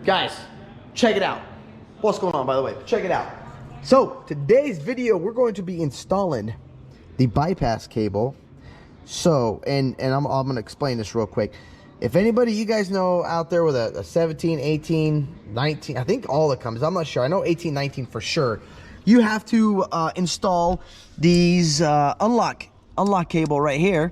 Guys, check it out. What's going on, by the way? Check it out. So today's video, we're going to be installing the bypass cable. So, and I'm going to explain this real quick. If anybody you guys know out there with a 17, 18, 19, I think all that comes, I'm not sure. I know 18, 19 for sure. You have to install these unlock cable right here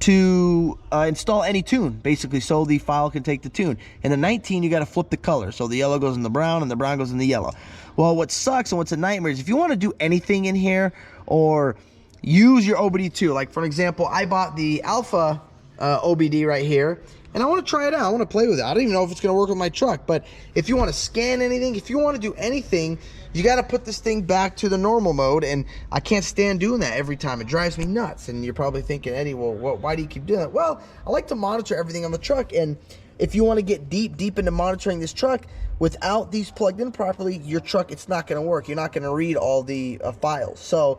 to install any tune, basically, so the file can take the tune. In the 19, you got to flip the color. So the yellow goes in the brown and the brown goes in the yellow. Well, what sucks and what's a nightmare is if you want to do anything in here or use your OBD2, like for example, I bought the Alpha OBD right here, and I want to try it out. I want to play with it. I don't even know if it's going to work with my truck, but if you want to scan anything, if you want to do anything, you got to put this thing back to the normal mode, and I can't stand doing that every time. It drives me nuts, and you're probably thinking, Eddie, well, why do you keep doing that? Well, I like to monitor everything on the truck, and if you want to get deep into monitoring this truck, without these plugged in properly, your truck, it's not going to work. You're not going to read all the files. So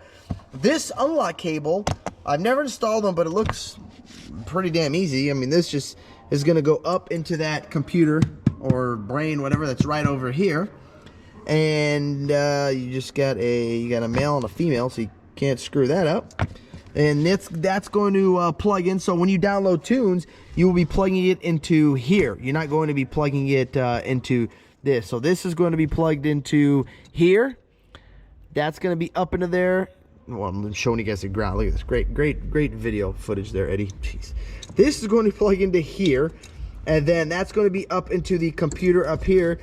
this unlock cable, I've never installed them, but it looks pretty damn easy. I mean, this just is going to go up into that computer or brain, whatever, that's right over here. And you just got a male and a female, so you can't screw that up. And that's going to plug in. So when you download tunes, you will be plugging it into here. You're not going to be plugging it into this. So this is going to be plugged into here. That's going to be up into there. Well, I'm showing you guys the ground. Look at this. Great video footage there, Eddie. Jeez. This is going to plug into here. And then that's going to be up into the computer up here.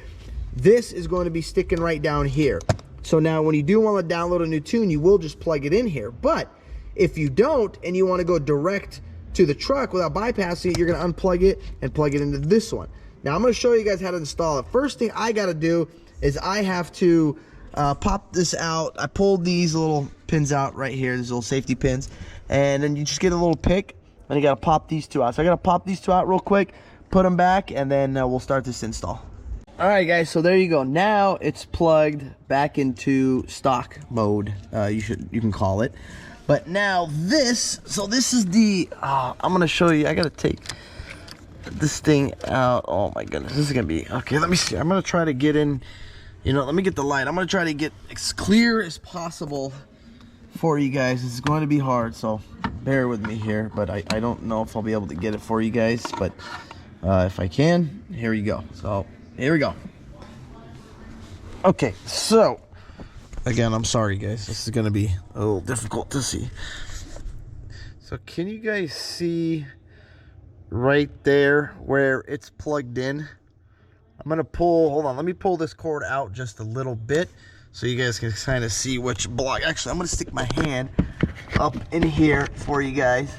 This is going to be sticking right down here. So now when you do want to download a new tune, you will just plug it in here. But if you don't, and you want to go direct to the truck without bypassing it, you're going to unplug it and plug it into this one. Now I'm going to show you guys how to install it. First thing I got to do is I have to pop this out. I pulled these little pins out right here, these little safety pins, and then you just get a little pick, and you got to pop these two out. So I got to pop these two out real quick, put them back, and then we'll start this install. All right, guys, so there you go. Now it's plugged back into stock mode, you can call it. But now this is the, I'm gonna show you. I gotta take this thing out. Oh my goodness, this is gonna be, okay, let me see. I'm gonna try to get in, let me get the light. I'm gonna try to get as clear as possible for you guys. This is going to be hard, so bear with me here, but I don't know if I'll be able to get it for you guys, but if I can, here you go. So here we go. Okay, so again, I'm sorry guys, this is gonna be a little difficult to see. So can you guys see right there where it's plugged in? I'm gonna pull, hold on, let me pull this cord out just a little bit so you guys can kind of see which block. Actually, I'm gonna stick my hand up in here for you guys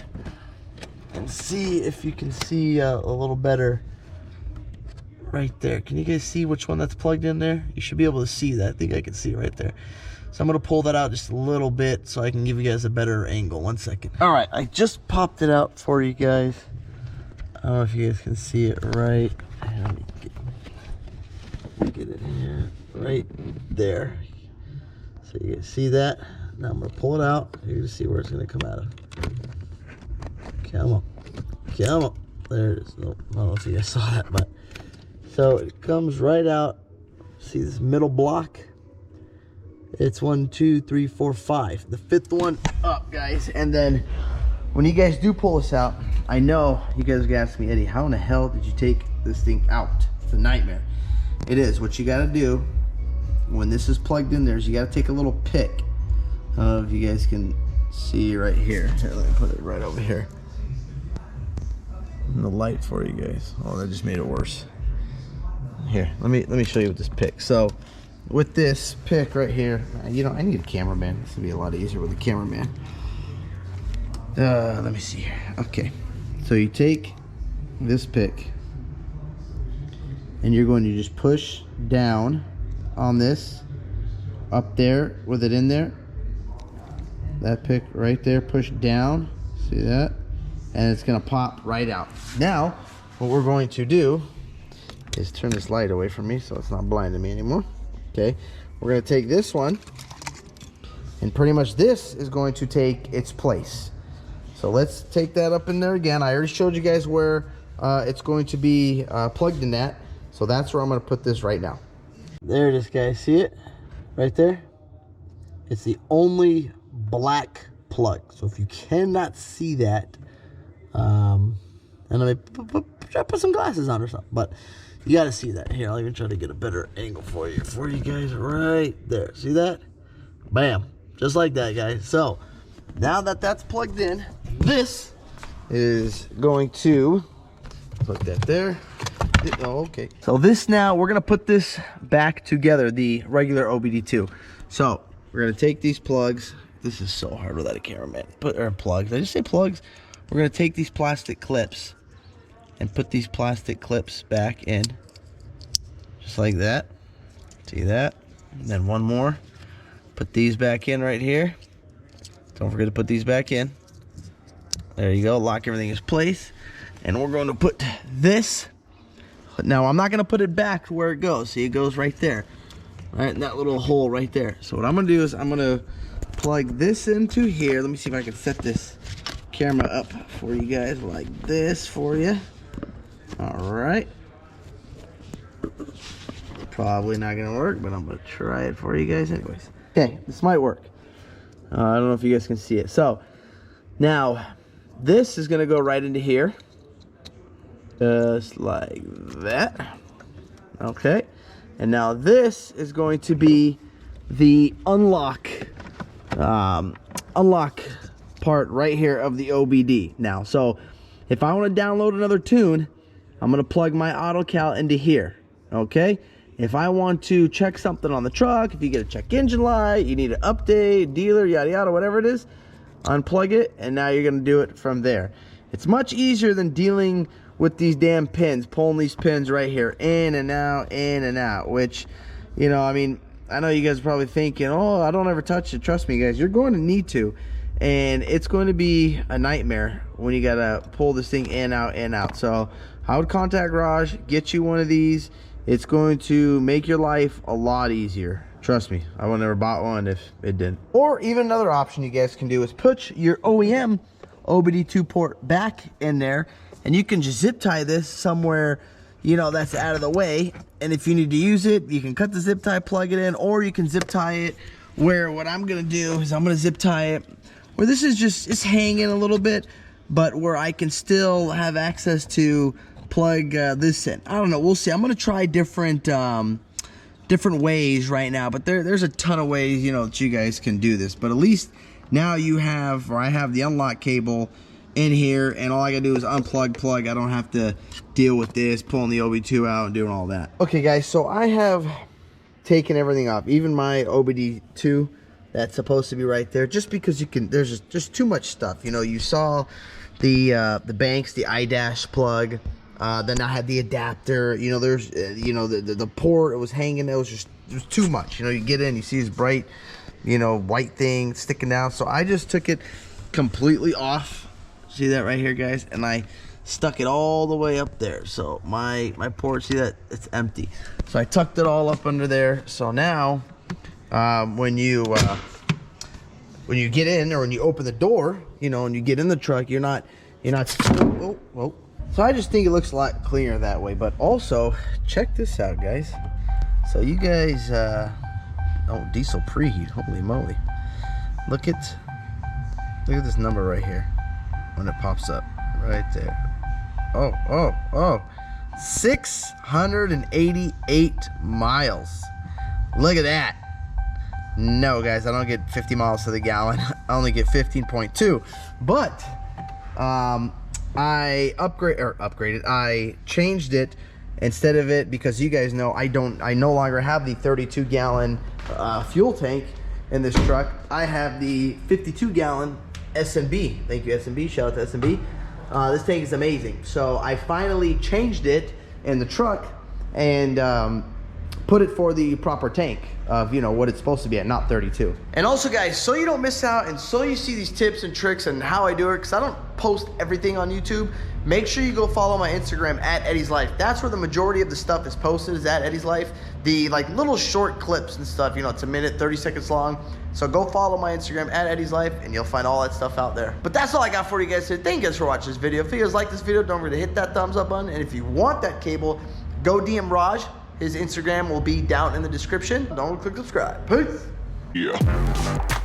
and see if you can see a little better. Right there, can you guys see which one that's plugged in there? You should be able to see that. I think I can see it right there. So I'm gonna pull that out just a little bit so I can give you guys a better angle. 1 second. All right, I just popped it out for you guys. I don't know if you guys can see it right. Let me get it here, right there. So you guys see that? Now I'm gonna pull it out. You can see where it's gonna come out of. Come on, come on. There it is. Nope, I don't know if you guys saw that, but so it comes right out. See this middle block? It's 1, 2, 3, 4, 5. The fifth one up, guys. And then when you guys do pull this out, I know you guys are gonna ask me, Eddie, how in the hell did you take this thing out? It's a nightmare. It is. What you gotta do when this is plugged in there is you gotta take a little pick. I don't know if you guys can see right here. Here, let me put it right over here. And the light for you guys. Oh, that just made it worse. Here, let me show you with this pick. So with this pick right here, I need a cameraman. This would be a lot easier with a cameraman. Let me see here. Okay, so you take this pick and you're going to just push down on this up there with it in there. That pick right there, push down, see that? And it's gonna pop right out. Now, what we're going to do is turn this light away from me so it's not blinding me anymore. Okay, we're gonna take this one, and pretty much this is going to take its place. So let's take that up in there again. I already showed you guys where it's going to be plugged in that. So that's where I'm gonna put this right now. There it is, guys. See it? Right there? It's the only black plug. So if you cannot see that, and I put some glasses on or something, but you gotta see that. Here, I'll even try to get a better angle for you guys right there. See that? Bam. Just like that, guys. So now that that's plugged in, this is going to put that there. Oh, okay. So this now, we're gonna put this back together, the regular OBD2. So we're gonna take these plugs. This is so hard without a cameraman. Plugs. Did I just say plugs? We're gonna take these plastic clips and put these plastic clips back in, just like that. See that? And then one more. Put these back in right here. Don't forget to put these back in. There you go. Lock everything in place. And we're going to put this. Now I'm not going to put it back to where it goes. See, it goes right there. Right in that little hole right there. So what I'm going to do is I'm going to plug this into here. Let me see if I can set this camera up for you guys like this for you. All right. Probably not going to work, but I'm going to try it for you guys anyways. Okay, this might work. I don't know if you guys can see it. So now this is going to go right into here. Just like that. Okay. And now this is going to be the unlock part right here of the OBD. Now, so if I want to download another tune, I'm going to plug my AutoCal into here. Okay. If I want to check something on the truck, if you get a check engine light, you need an update, dealer, yada yada, whatever it is, unplug it, and now you're going to do it from there. It's much easier than dealing with these damn pins, pulling these pins right here, in and out, which, you know, I mean, I know you guys are probably thinking, oh, I don't ever touch it. Trust me, guys, you're going to need to, and it's going to be a nightmare when you got to pull this thing in, out. So I would contact Raj, get you one of these. It's going to make your life a lot easier. Trust me, I would never bought one if it didn't. Or even another option you guys can do is put your OEM OBD2 port back in there, and you can just zip tie this somewhere, you know, that's out of the way. And if you need to use it, you can cut the zip tie, plug it in, or you can zip tie it where what I'm gonna do is I'm gonna zip tie it where this is just, it's hanging a little bit, but where I can still have access to plug this in. I don't know, we'll see. I'm gonna try different ways right now, but there's a ton of ways, you know, that you guys can do this. But at least now you have, or I have the unlock cable in here, and all I gotta do is unplug, plug. I don't have to deal with this, pulling the OBD2 out and doing all that. Okay guys, so I have taken everything off, even my OBD2 that's supposed to be right there, just because you can, there's just too much stuff. You know, you saw the banks, the iDash plug, then I had the adapter, you know, there's you know, the port, it was hanging, it was too much. You know, you get in, you see this bright, you know, white thing sticking down. So I just took it completely off. See that right here, guys? And I stuck it all the way up there. So my port, see that? It's empty. So I tucked it all up under there. So now when you get in, or when you open the door, you know, and you get in the truck, you're not whoa. So I just think it looks a lot cleaner that way. But also, check this out, guys. So you guys, oh, diesel preheat, holy moly. Look at this number right here when it pops up right there. Oh, 688 miles. Look at that. No, guys, I don't get 50 miles to the gallon. I only get 15.2. But I upgraded. I changed it. Instead of it, because you guys know I no longer have the 32-gallon fuel tank in this truck. I have the 52-gallon S&B. Thank you, S&B. Shout out to S&B. This tank is amazing. So I finally changed it in the truck and put it for the proper tank of, you know, what it's supposed to be at, not 32. And also, guys, so you don't miss out and so you see these tips and tricks and how I do it, because I don't post everything on YouTube, make sure you go follow my Instagram at Eddie's Life. That's where the majority of the stuff is posted, is at Eddie's Life. The like little short clips and stuff, you know, it's a minute, 30 seconds long. So go follow my Instagram at Eddie's Life and you'll find all that stuff out there. But that's all I got for you guys today. Thank you guys for watching this video. If you guys like this video, don't forget to hit that thumbs up button. And if you want that cable, Go DM Raj. His Instagram will be down in the description. Don't click subscribe. Peace. Yeah.